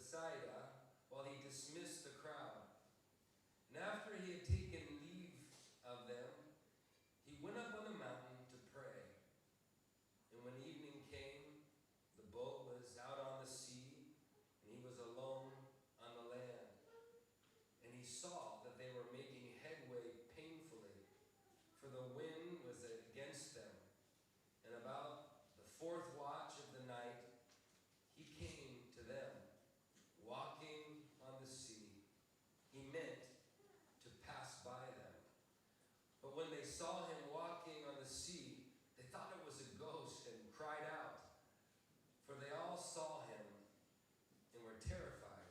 Bethsaida while he dismissed the crowd. And after he had taken leave of them, he went up on the mountain to pray. And when evening came, the boat was out on the sea, and he was alone on the land. And he saw that they were making headway painfully, for the wind was against them. And about the fourth watch of the night, he came to them, walking on the sea. He meant to pass by them. But when they saw him walking on the sea, they thought it was a ghost and cried out. For they all saw him and were terrified.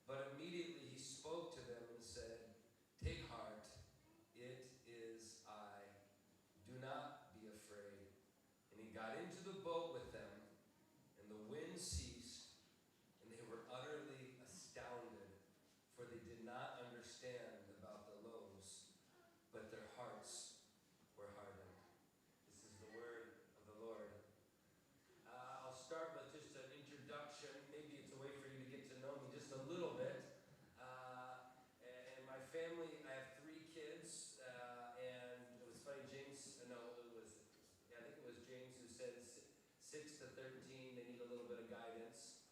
But immediately he spoke to them and said, "Take heart, it is I. Do not be afraid." And he got into the boat with them, and the wind ceased, and they were utterly astounded, for they did not understand about the loaves, but their hearts were hardened. This is the word of the Lord. I'll start with just an introduction. Maybe it's a way for you to get to know me just a little bit. And my family, I have 3 kids, and it was funny, I think it was James who said 6 to 13, they need a little bit of guidance.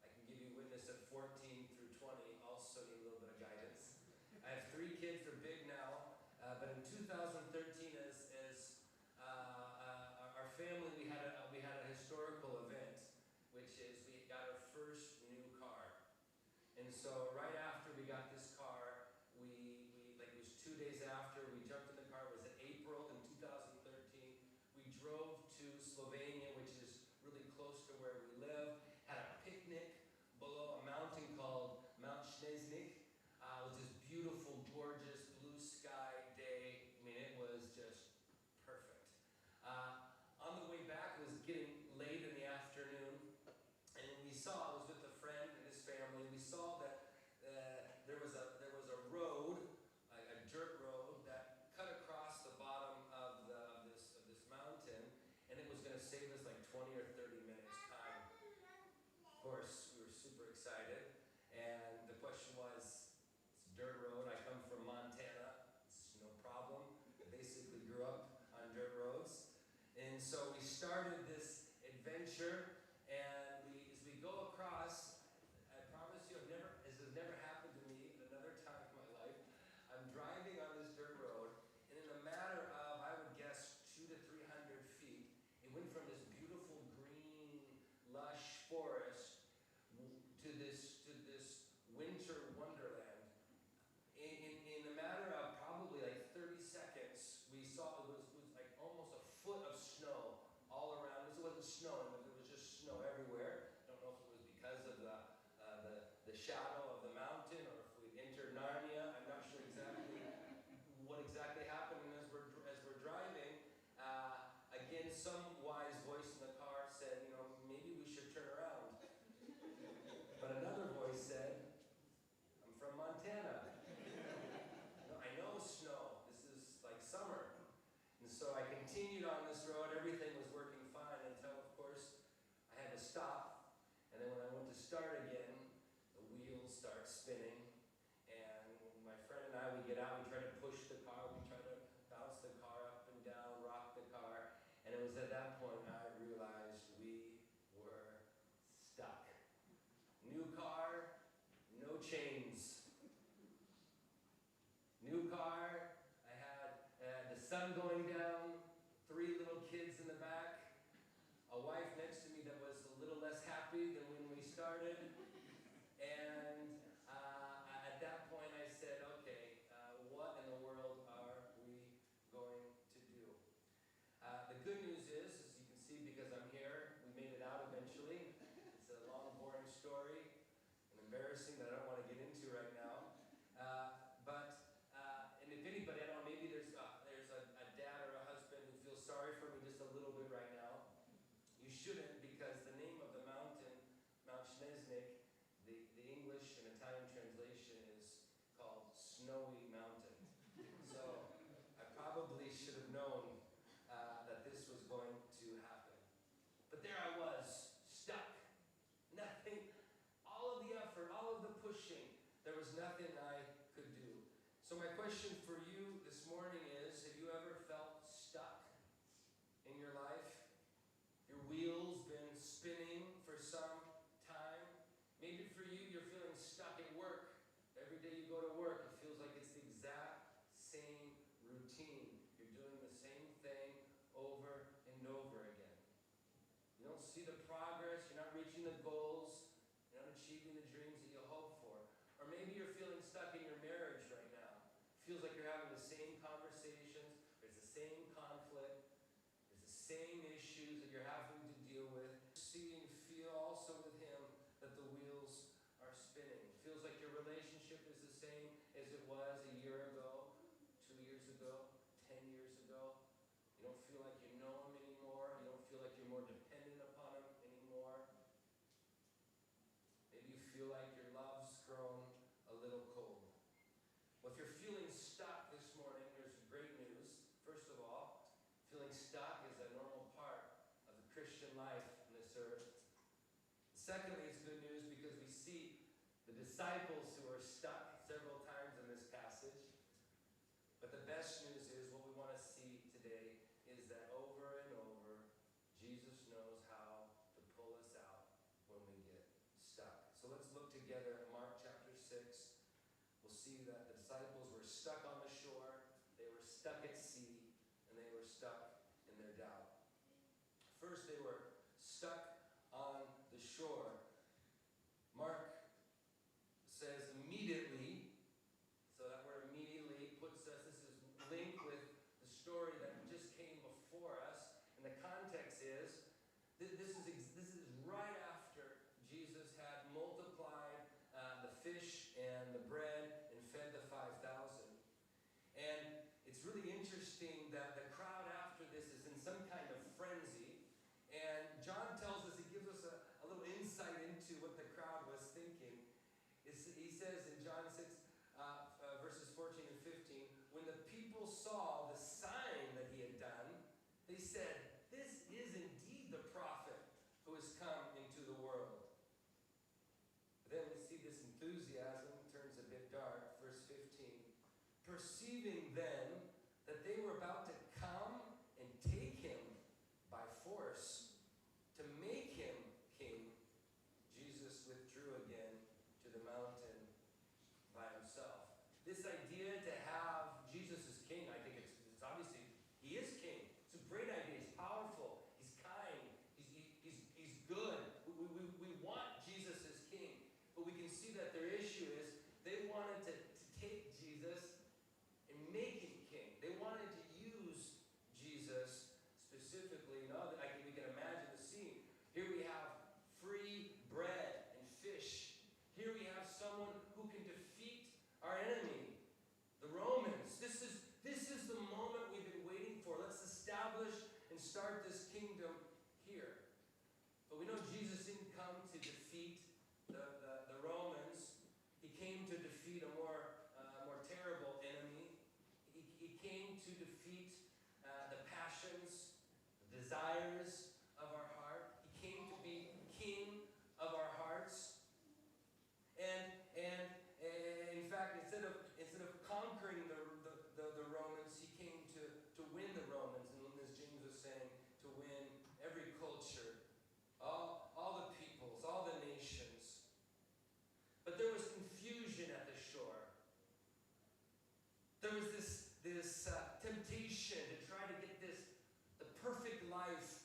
I can give you witness at 14 through 20, also need a little bit of guidance. I have 3 kids, they're big now, but in 2013, as our family, we had a historical event, which is we got our first new car. And so right after we got this car, it was 2 days after, we jumped in the car. It was in April in 2013. We drove to Slovenia, which is really close to where we live, had a picnic below a mountain called Mount Sneznik. It was this beautiful, gorgeous, blue sky day. I mean, it was just perfect. On the way back, it was getting late in the afternoon, and I was with a friend and his family. We saw that there was a road, a dirt road, that cut across the bottom of this mountain, and it was going to save us like 20 or 30 minutes time. Of course, we were super excited, and the question was, it's a dirt road. I come from Montana. It's no problem. I basically grew up on dirt roads. And so we started this adventure, and as we go across, I promise you, this has never happened to me at another time in my life. I'm driving on this dirt road, and in a matter of, I would guess, 200 to 300 feet, it went from this beautiful green, lush forest to this winter wonderland. In a matter of probably like 30 seconds, we saw it was like almost a foot of snow all around us. It wasn't snowing, but there was just snow everywhere. I don't know if it was because of the shadow of the mountain, or if we entered Narnia. I'm not sure exactly what exactly happened. And as we're driving, again, some wise voice in the car said, maybe we should turn around. But another voice said, "I'm from Montana. I know snow. This is like summer." And so I continued on this road. Everything was working fine until, of course, I had to stop. And then when I went to start again, the wheels start spinning. And my friend and I, we get out, we try to push the car, we try to bounce the car up and down, rock the car. And it was at that point I realized we were stuck. New car, no chains. New car, I had the sun going down, 3 little kids in the back, a wife next to me that was a little less happy than when we started. And at that point I said, okay, what in the world are we going to do? The good news is, as you can see, because I'm here, we made it out eventually. It's a long, boring story, and embarrassing that I don't want to get into right now. And if anybody, I don't know, maybe there's a dad or a husband who feels sorry for me just a little bit right now. You shouldn't, because the name of the mountain, Mount Sneznik, the English and Italian translation is called Snowy Mountain. So I probably should have known that this was going to happen. But there I was, stuck. Nothing. All nothing I could do. So my question for you this morning is, have you ever felt stuck in your life? Your wheels been spinning for some time? Maybe for you, you're feeling stuck at work. Every day you go to work, it feels like it's the exact same routine. You're doing the same thing over and over again. You don't see the progress, you're not reaching the goals, you're not achieving the dreams that you hope for. Or maybe you're feeling stuck in your marriage right now. It feels like you're having the same conversations, there's the same conflict, there's the same issues that you're having to deal with. See and feel also with him that the wheels are spinning. It feels like your relationship is the same as it was a year ago, 2 years ago, 10 years ago. You don't feel like you know him anymore. You don't feel like you're more dependent upon him anymore. Maybe you feel like your love's grown a little cold. Well, if you're feeling stuck this morning, there's great news. First of all, feeling stuck is a normal part of the Christian life on this earth. Secondly, it's good news because we see the disciples who are stuck several times in this passage. But the best news is what we want to see today is that over and over, Jesus knows how to pull us out when we get stuck. So let's look together at Mark chapter 6. We'll see that the disciples were stuck on the shore, they were stuck at sea, and they were stuck in their doubt. First, they were stuck on the shore. Mark says immediately, so that word immediately puts us, this is linked with the story that just came before us. And the context is, this is right after Jesus had multiplied the fish and the bread and fed the 5,000. And it's really interesting that the crowd after this is in some kind of frenzy. And John tells us, he gives us a little insight into what the crowd was thinking. He says in John 6, verses 14 and 15, when the people saw the sign that he had done, they said, "This is indeed the prophet who has come into the world." But then we see this enthusiasm turns a bit dark. Verse 15, perceiving then that they were about to come and take him by force to make him king, Jesus withdrew again to the mountain by himself. This idea to have Jesus as king, I think it's obviously, he is king. It's a great idea. He's powerful. He's kind. He's good. We want Jesus as king. But we can see that their issue is they wanted to take Jesus and make him king. They wanted to use Jesus specifically. We can imagine the scene. Here we have free bread and fish. Here we have someone who can defeat our enemy, the Romans. This is the moment we've been waiting for. Let's establish and start this kingdom here. But we know Jesus didn't come to defeat the Romans. He came to defeat a more terrible enemy. He came to defeat the passions, the desires of our heart. He came to be king of our hearts. And in fact, instead of conquering the Romans, he came to win the Romans. And as James was saying, to win every culture, all the peoples, all the nations. But there was confusion at the shore. There was this temptation to try to get the perfect life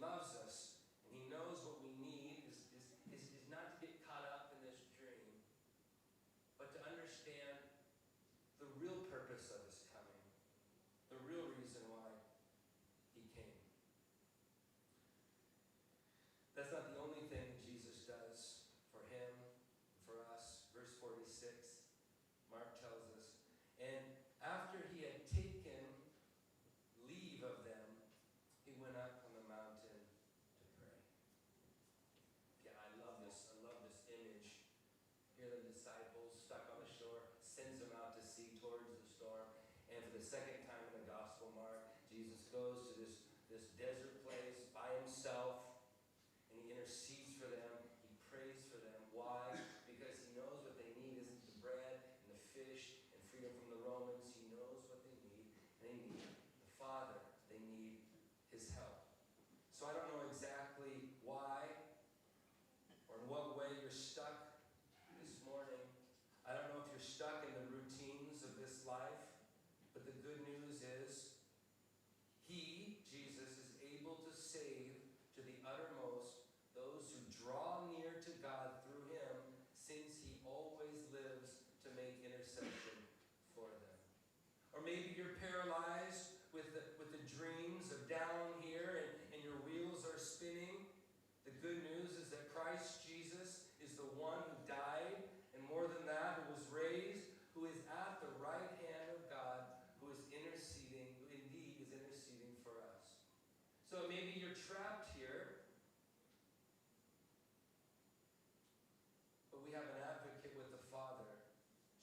loves us, and he knows what we need is not to get caught up in this dream, but to understand the real purpose of his coming, the real reason why he came. That's not the only thing that Jesus does for him, for us. Verse 46, Mark tells us, and after he had taken leave of them, he went up on the mountain to pray. Yeah, I love this. I love this image. Here the disciples stuck on the shore, sends them out to sea towards the storm. And for the second time in the Gospel, Mark, Jesus goes to this desert place by himself, and he intercedes for them. He prays for them. Why? Because he knows what they need isn't the bread and the fish and freedom from the Romans. He knows what they need. And they need the Father. They need his help. So I don't know exactly why or in what way you're stuck this morning. I don't know if you're stuck in the routines of this life, but the good news is he, Jesus, is able to save to the uttermost those who draw near to God through him, since he always lives to make intercession for them. Or maybe you're paralyzed with the dreams of down here and your wheels are spinning. The good news is that Christ Jesus is the one who died, and more than that, who was raised, who is at the right hand of God, who is interceding, who indeed is interceding for us. So maybe you're trapped here, but we have an advocate with the Father,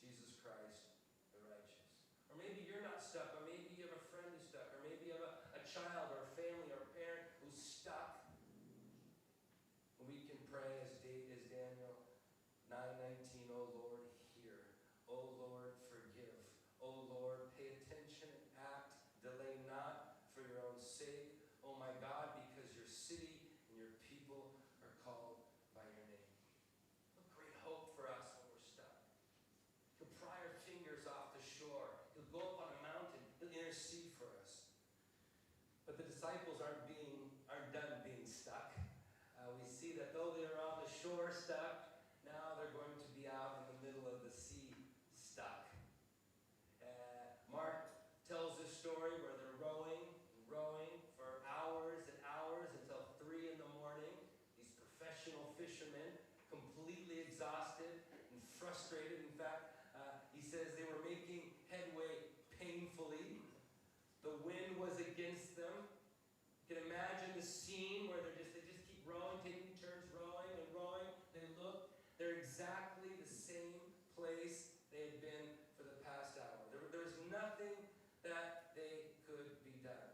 Jesus Christ, the righteous. Or maybe you're not stuck, or maybe you have a friend who's stuck, or maybe you have a child or a family or a parent who's stuck. We can pray as Daniel 9:19, O Lord, hear. O Lord, forgive. O Lord, pay attention and act. Delay not for your own sake. O my God, because your city and your people are called by your name. What great hope for us when we're stuck. He'll pry our fingers off the shore. He'll go up on a mountain. He'll intercede for us. But the disciples aren't done being stuck. We see that though they are on the shore stuck, now they're going to be out in the middle of the sea stuck. Mark tells this story where they're rowing for hours and hours until 3 in the morning. These professional fishermen, completely exhausted and frustrated. In fact, he says they were making headway painfully. The wind was against them. You can imagine the scene where they just keep rowing, taking turns rowing and rowing. They look, they're exactly the same place they had been for the past hour. There was nothing that they could be done.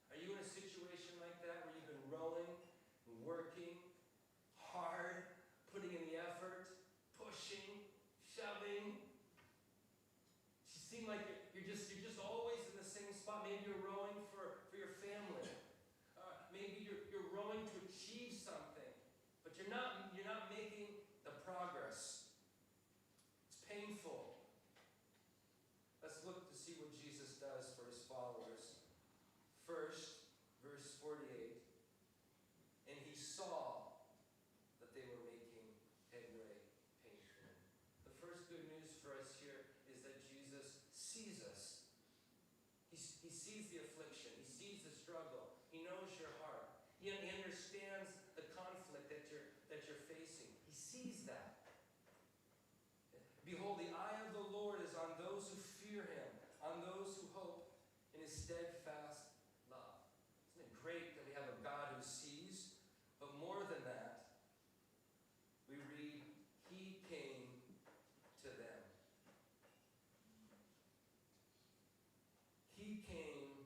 Are you in a situation like that where you've been rowing, working hard, putting in the effort, pushing, shoving? You seem like you're just always in the same spot. Maybe you're rowing for your family. Maybe you're rowing to achieve something, but you're not making the progress. It's painful. Let's look to see what Jesus does for his followers. First, verse 48, and he saw that they were making headway painfully. The first good news for us here is that Jesus sees us. He sees the affliction. He sees the struggle. He knows your heart. He understands the conflict that you're facing. He sees that. Behold, the eye of the Lord is on those who fear him, on those who hope in his steadfast love. Isn't it great that we have a God who sees? But more than that, we read, he came to them. He came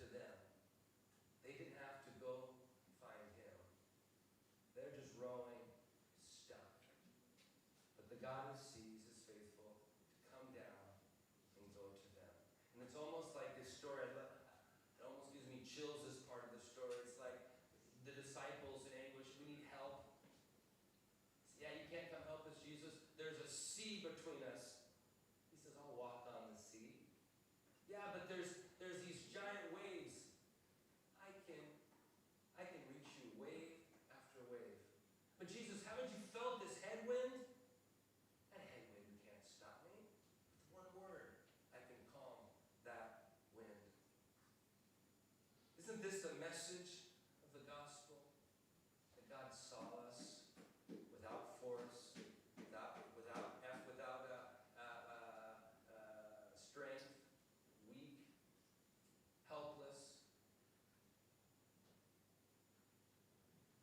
to them. They didn't have to go find him. They're just rowing, stuck. But the God who sees is faithful to come down and go to them. And it's almost like this story, it almost gives me chills, this part of the story. It's like the disciples in anguish, we need help. Yeah, you can't come help us, Jesus. There's a sea between us. He says, I'll walk on the sea. Isn't this the message of the gospel? That God saw us without force, without strength, weak, helpless.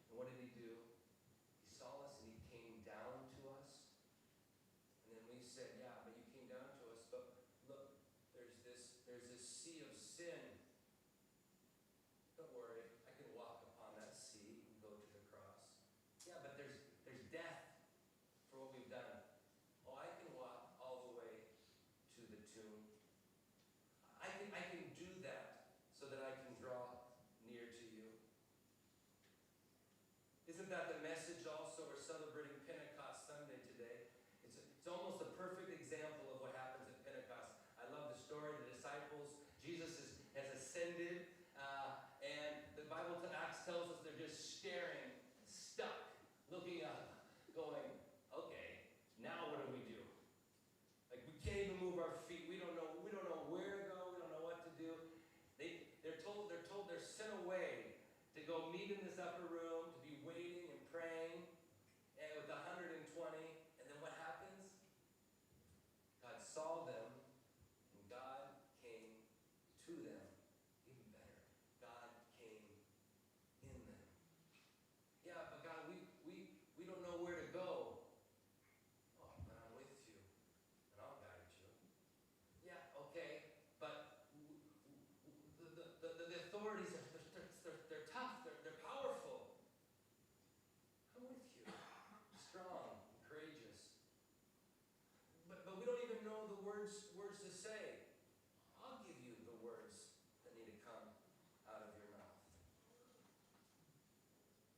And what did he do? He saw us and he came down to us. And then we said, yeah, but you came down to us, but look, there's this sea of sin. Don't worry, I can walk upon that sea and go to the cross. Yeah, but there's death for what we've done. Oh, I can walk all the way to the tomb. I can do that so that I can draw near to you. Isn't that the message also? We're celebrating Pentecost Sunday today. It's almost a perfect example of what happens at Pentecost. I love the story. The disciples, Jesus has ascended, and the Bible to Acts tells us they're just staring, stuck, looking up, going, okay, now what do we do? Like, we can't even move our feet. We don't know where to go. We don't know what to do. They're told they're sent away to go meet in this upper room, to be waiting and praying, and with 120. And then what happens? God saw them, and God came to them. Even better, God came in them. Yeah, but God, we don't know where to go. Oh, but I'm with you, and I'll guide you. Yeah, okay, but the authorities they're tough, they're powerful. I'm with you, strong, courageous. But we don't even know the words to say. I'll give you the words that need to come out of your mouth.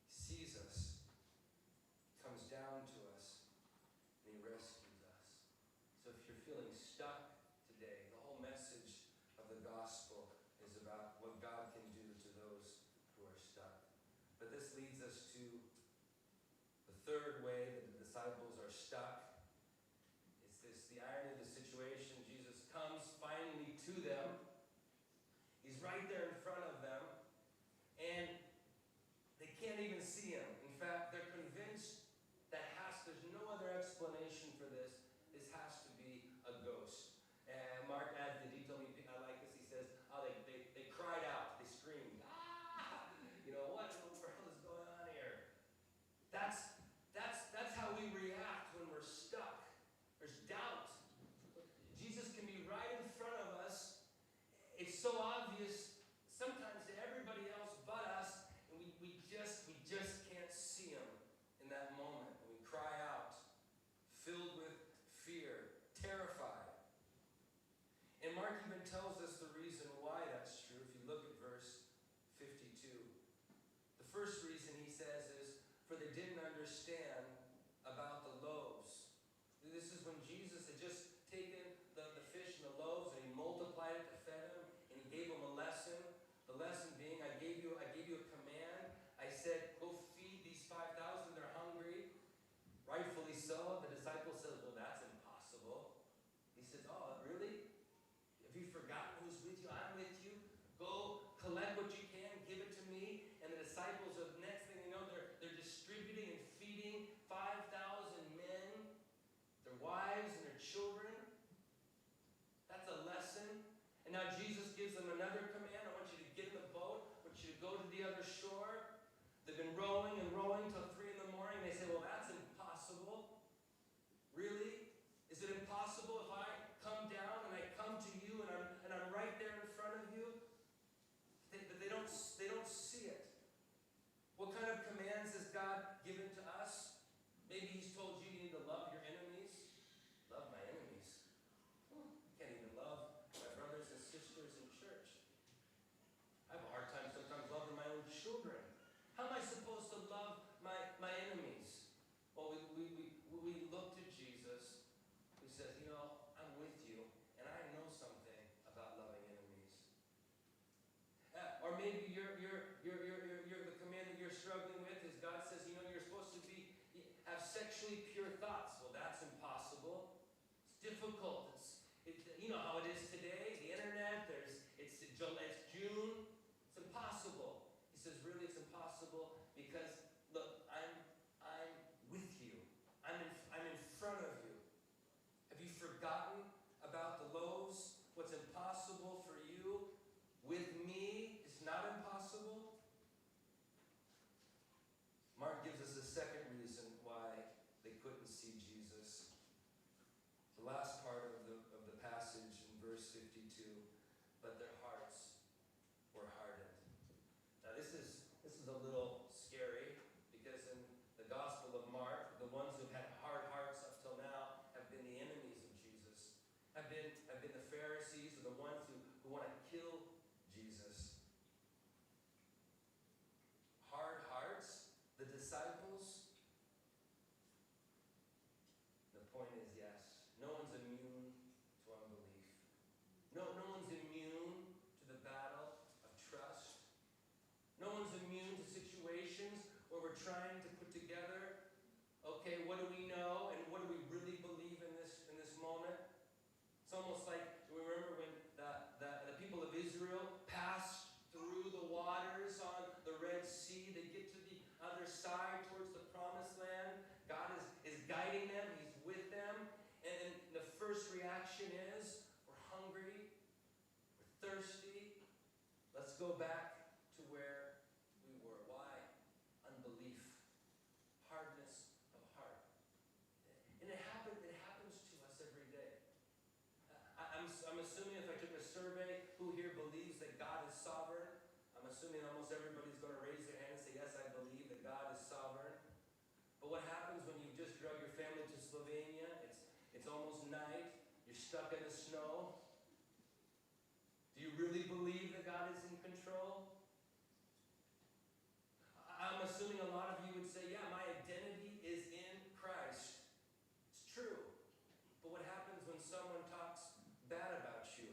He sees us, comes down to us, and he rescues us. So if you're feeling stuck today, the whole message of the gospel is about what God can do to those who are stuck. But this leads us to the third way that the disciples are stuck. It's the irony of the situation. Jesus comes finally to them. He's right there in front of them, and they can't even see him. In fact, they're convinced there's no other explanation for this. This has to be a ghost. And Mark adds the detail. I like this. He says, they cried out. They screamed. Ah! What in the world is going on here? That's how we react when we're stuck. There's doubt. Jesus can be right in front of us. It's so obvious sometimes to everybody else but us, and we just can't see him in that moment. And we cry out, filled with fear, terrified. And Mark even tells us the reason why that's true. If you look at verse 52. The first reason he says is, for they didn't understand about the loaves. This is when Jesus had just taken the fish and the loaves and he multiplied it to feed them, and he gave them a lesson. The lesson being, I gave you a command. I said, go feed these 5,000. They're hungry. Rightfully so. The disciple says, well, that's impossible. He says, oh, really? Have you forgotten who's with you? I'm with you. Go collect what you can, give it to me. And the disciples, the next thing you know, they're distributing and feeding 5,000 men, their wives and their children. That's a lesson. And now Jesus gives them another command. I want you to get in the boat. I want you to go to the other shore. They've been rowing and rowing till 3 in the morning. They say, well, that's impossible. Really? Is it impossible if I come down and I come to you and I'm right there in front of you? They don't see it. What kind of commands has God given to us? Maybe he's told you need to love your enemies. Love my enemies. I can't even love my brothers and sisters in church. trying to put together, okay, what do we know and what do we really believe in this moment? It's almost like, you remember when the people of Israel passed through the waters on the Red Sea. They get to the other side towards the promised land. God is guiding them. He's with them. And the first reaction is, we're hungry. We're thirsty. Let's go back to where we were. Why? Unbelief. Hardness of heart. And it happens to us every day. I'm assuming if I took a survey, who here believes that God is sovereign? I'm assuming almost everybody's going to raise their hand and say, yes, I believe that God is sovereign. But what happens when you've just drug your family to Slovenia? It's almost night. You're stuck in the snow. Do you really believe that God is in control? I'm assuming a lot of you would say, yeah, my identity is in Christ. It's true. But what happens when someone talks bad about you?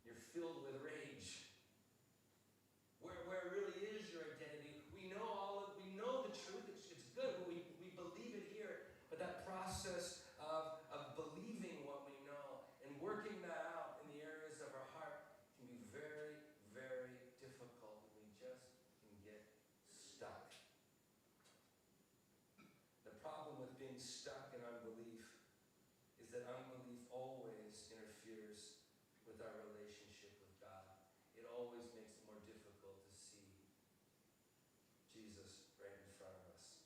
You're filled with rage. Where really is your identity? We know the truth. It's good. We believe it here. But that process of believing what we know and working that out in the areas of our heart can be very, very difficult. We just can get stuck. The problem with being stuck in unbelief is that unbelief always interferes with our relationship with God. It always makes it more difficult to see Jesus right in front of us.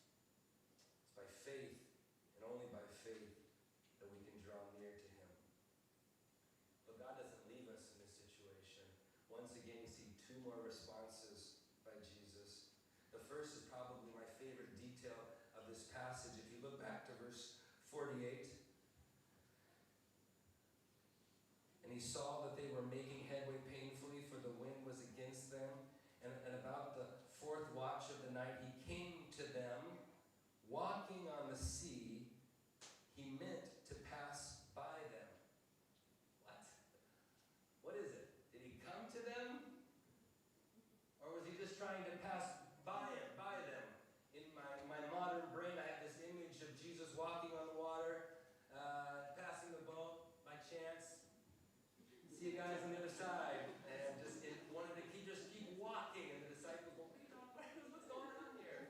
It's by faith, and only by faith, that we can draw near to Him. But God doesn't leave us in this situation. Once again, you see two more responses by Jesus. The first is probably my favorite detail of this passage. If you look back to verse 48, and he saw that they were making headway painfully, for the wind was against them. And about the fourth watch of the night, he came to them, walking on the sea. He meant to pass by them. What? What is it? Did he come to them? Or was he just trying to pass by them? In my modern brain, I have this image of Jesus walking on the water, passing the boat by chance. See you guys on the other side, and wanted to keep walking, and the disciples go, what's going on here?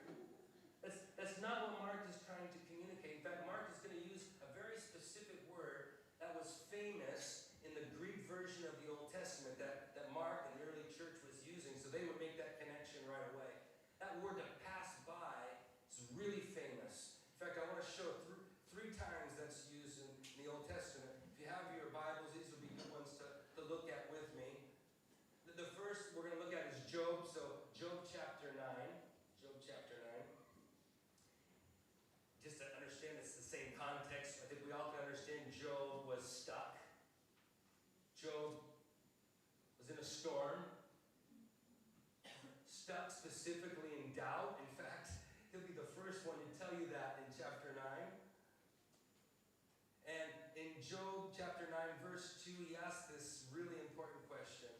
That's not what Mark is trying to communicate. In fact, Mark is going to use a very specific word that was famous in the Greek version of the Old Testament that Mark and the early church was using, so they would make that connection right away. That word to pass by is really famous. In fact, I want to show three times that's used in the Old Testament. If you have your Bibles, these would be good ones to look at with me. The first we're going to look at is Job. So Job chapter 9. Job chapter 9. Just to understand it's the same context, I think we all can understand Job was stuck. Job was in a storm. Stuck specifically in doubt. In fact, he'll be the first one to tell you that in chapter 9. And in Job chapter 9, verse 2, he asks this really important question.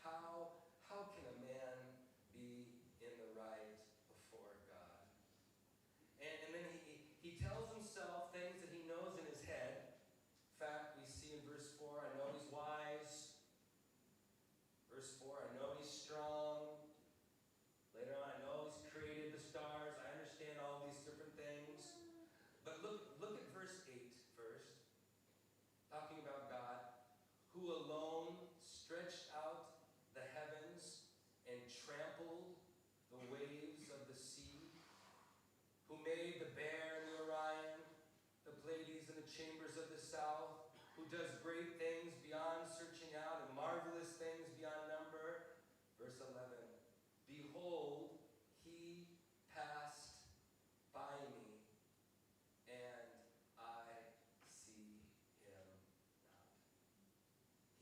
How can a man be in the right before God? And then he tells himself things that he knows in his head. In fact, we see in verse 4, I know he's wise. Verse 4, I know he's strong. Later on, I know he's created the stars. I understand all these different things. But look at verse 8 first. Talking about God, who alone stretched out the heavens and trampled the waves of the sea, who made the bear and the Orion, the Pleiades and the chambers of the south, who does great things beyond searching out and marvelous things beyond number. Verse 11, behold, he passed by me, and I see him not.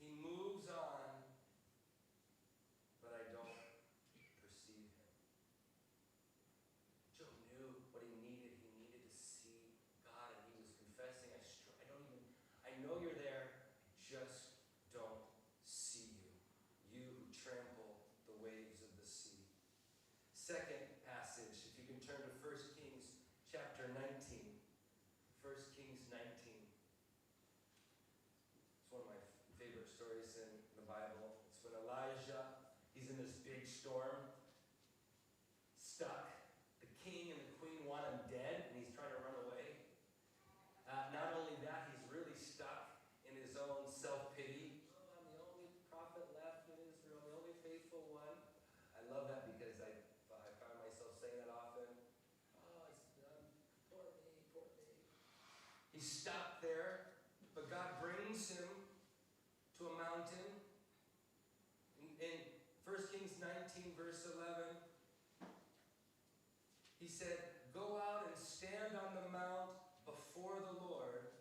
He moves on, but I don't perceive him. Job knew what he needed. He needed to see God, and he was confessing, I know you're there. I stories in the Bible. It's when Elijah, he's in this big storm, stuck. The king and the queen want him dead, and he's trying to run away. Not only that, he's really stuck in his own self-pity. Oh, I'm the only prophet left in Israel, the only faithful one. I love that because I found myself saying that often. Oh, poor me, poor me. He's stuck there, but God brings him to a mountain. In 1 Kings 19, verse 11, he said, "Go out and stand on the mount before the Lord,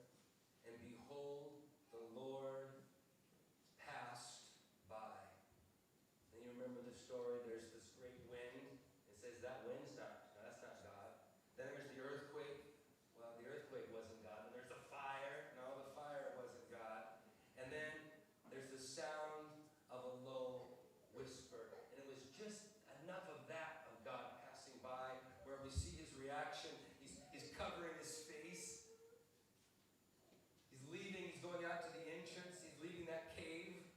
and behold, the Lord passed by." And you remember the story, there's this great wind. It says that wind's that's not God. Then there's the earthquake. Well, the earthquake wasn't God. And there's the fire. No, the fire wasn't God. And then there's the sound of a low whisper. And it was just enough of that, of God passing by, where we see his reaction. He's covering his face. He's leaving. He's going out to the entrance. He's leaving that cave.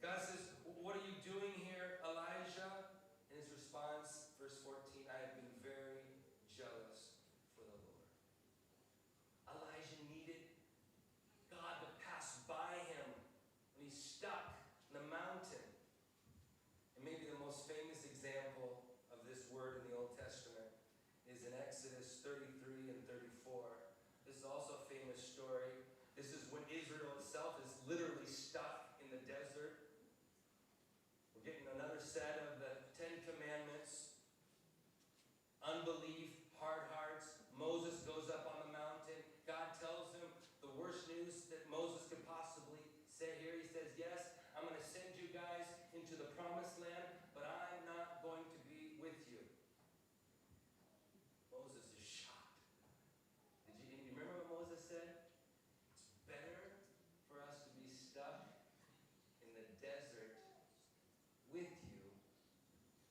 God says, "What are you doing here, Elijah?" And his response, verse 14, "I have been very jealous for the Lord." Elijah needed God to pass by him when he's stuck in the mountain. And maybe the most famous example of this word in the Old Testament is in Exodus 33 and 34. This is also a famous story. This is when Israel itself is literally stuck in the desert. We're getting another set of the 10 Commandments. Unbelief, hard hearts. Moses goes up on the mountain. God tells him the worst news that Moses could possibly say here. He says, "Yes, I'm going to send you guys into the promised land, but I'm not going to be with you." Moses is shocked. Did you remember what Moses said? It's better for us to be stuck in the desert with you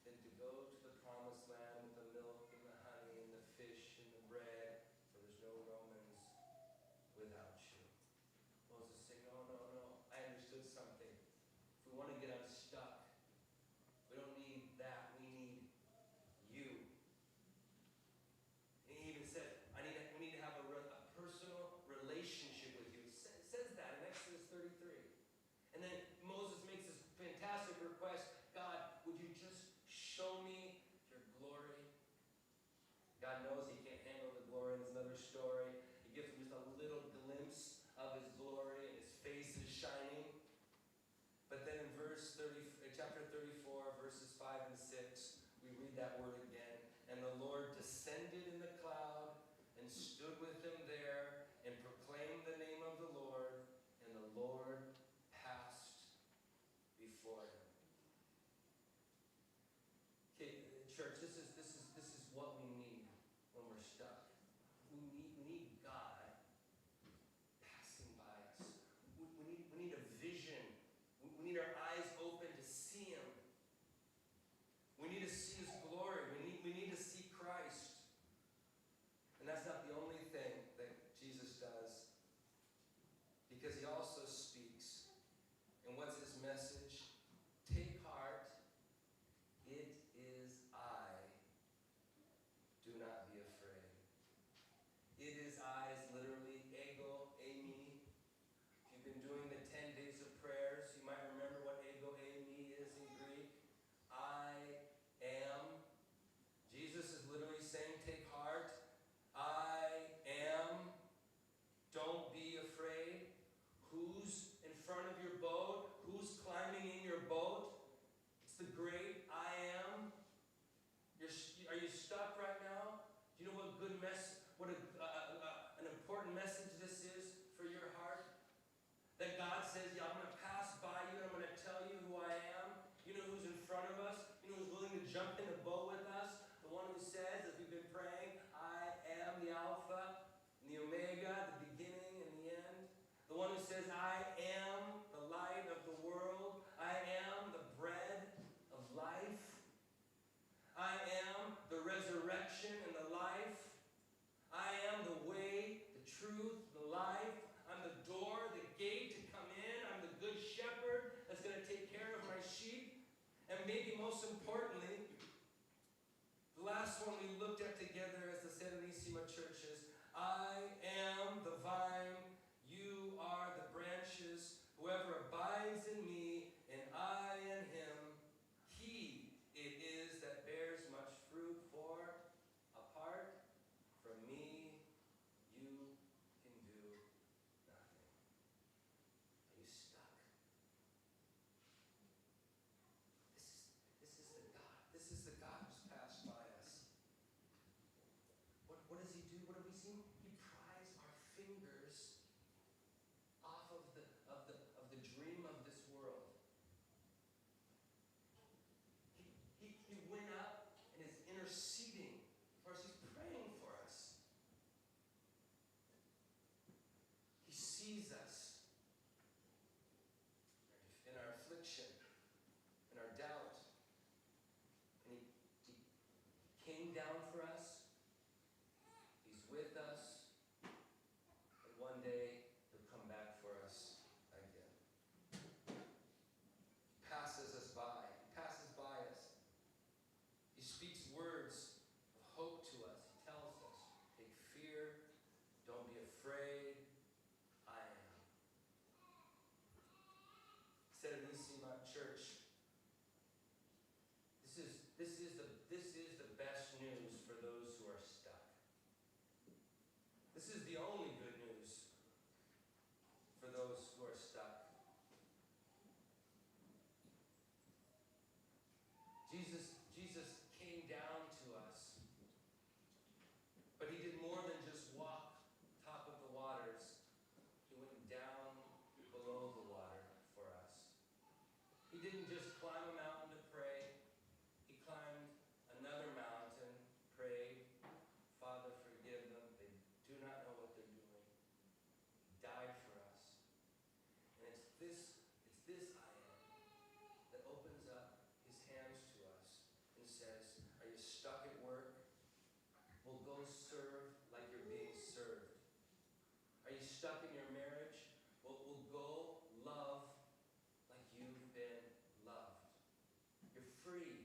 than to go to the promised land with the milk and the honey and the fish and the bread, for there's no Romans without you. Moses said, no. I understood something. If we want to get unstuck, we don't need that. We need you. And he even said, we need to have a personal relationship with you. It says that in Exodus 33. And then Moses makes this fantastic request. God, would you just show me your glory? God knows he can't handle the glory. There's another story. He gives him just a little glimpse of his glory, and his face is shining. But then in chapter 34, verses 5 and 6, we read that word again. "And the Lord descended in the cloud and stood with him there and proclaimed the name of the Lord, and the Lord passed before him." Okay, church, this is what we need when we're stuck. We need God passing by us. We need a vision. We need our eyes open to see him. We need to see his glory. We This is the only good news for those who are stuck. Jesus came down to us, but he did more than just walk top of the waters. He went down below the water for us. He didn't just climb a mountain to pray. He climbed another mountain, prayed, Father, forgive them. They do not know what they're doing. He died for us. And it's this I am that opens up his hands to us and says, are you stuck at work? Well, go serve like you're being served. Are you stuck in your marriage? Well, go love like you've been loved. You're free.